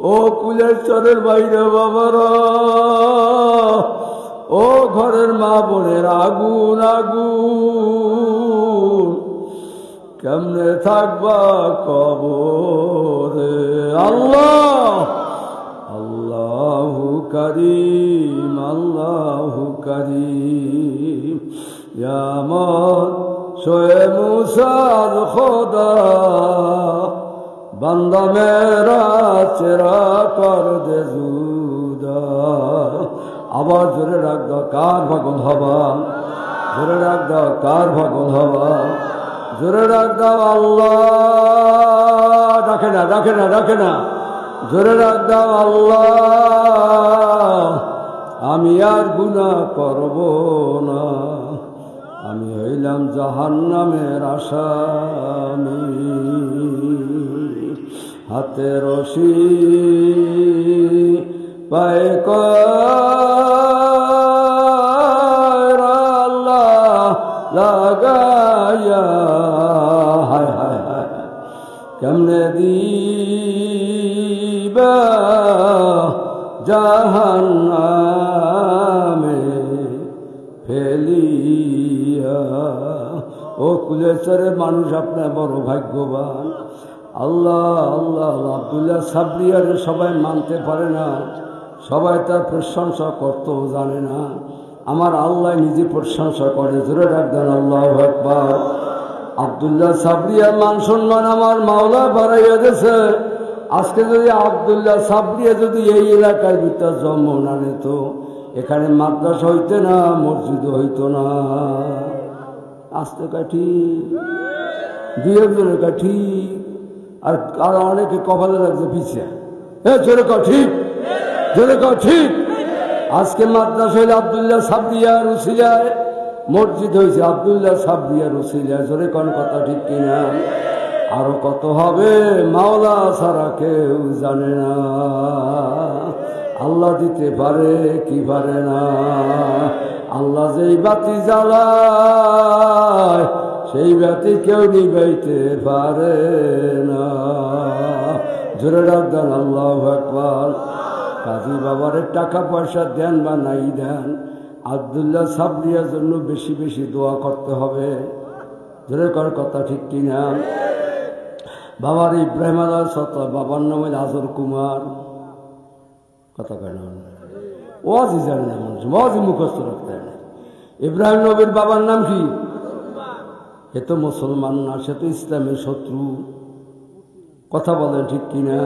ও কুলের চরের বাইরে বাবারা, ও ঘরের মা বোনের আগুন আগুন, কেমনে থাকবা কবরে। আল্লাহ আল্লাহু করিম, আল্লাহু করিম, ইয়া মান শোয়ে মুসার খোদা, বান্দা মেরা চেরা কর দে জুদা। আবার জোরে রাখ দাও, কার ভাগল হবা, জোরে রাখ দাও, কার ভাগল হবা, জোরে রাখ দাও। আল্লাহ ডাকে না, ডাকে না, ডাকে না, জোরে রাখ দাও। আল্লাহ আমি আর গুনাহ করব না, আমি হইলাম জাহান্নামের আসামি। হাতে রশি পায়ে আল্লাহ লাগাইয়া, হায় হায় হায় কেমনে দিবা জাহান্নামে ফেলিয়া। ও কুলেশ্বরের মানুষ, আপনার বড় ভাগ্যবান। আল্লাহ আল্লাহ আব্দুল্লাহ সাবরিয়ারে সবাই মানতে পারে না, সবাই তার প্রশংসা করতেও জানে না। আমার আল্লাহ নিজে প্রশংসা করে, জোরে রাখবেন আল্লাহু আকবার। আব্দুল্লাহ সাবরিয়ার মান সম্মান আমার মাওলা বাড়াইয়া দিয়েছে। আজকে যদি আব্দুল্লাহ সাবরিয়া যদি এই এলাকার ভিতর জন্ম না নিত, এখানে মাদ্রাসা হইতে না, মসজিদ হইতো না। আসতে কাঠি দুই একজনের কাঠি, আর অনেকে কপালে লাগছে পিছিয়ে। জোরে কর ঠিক, জোরে কর ঠিক। আজকে মাদ্রাসা হইলে আব্দুল্লাহ সাবরিয়ার উসিলায়, মসজিদ হয়েছে আব্দুল্লাহ সাবরিয়ার উসিলায়। জোরে কোন কথা ঠিক কিনা? আরো কত হবে মাওলা ছাড়া কেউ জানে না। আল্লাহ দিতে পারে কি পারে না। আল্লাহ যেই বাতি জ্বালায় সেই বাতি কেউ নিভাইতে পারে না। জোরে রাখবেন আল্লাহু আকবার। কাজী বাবারে টাকা পয়সা দেন বা নাই দেন, আব্দুল্লাহ সাবরিয়ার জন্য বেশি বেশি দোয়া করতে হবে। জোরে কর কথা ঠিক কিনা? বাবার ইব্রাহিম আলাইহিস সালাম, বাবার নাম হল আজর কুমার। কথা কয় না, ওয়াজই জানে না মানুষ, ওয়াজই মুখস্থ রাখতে হয় না। ইব্রাহিম নবীর বাবার নাম কি? এ তো মুসলমান না, সে তো ইসলামের শত্রু। কথা বলেন ঠিক কিনা?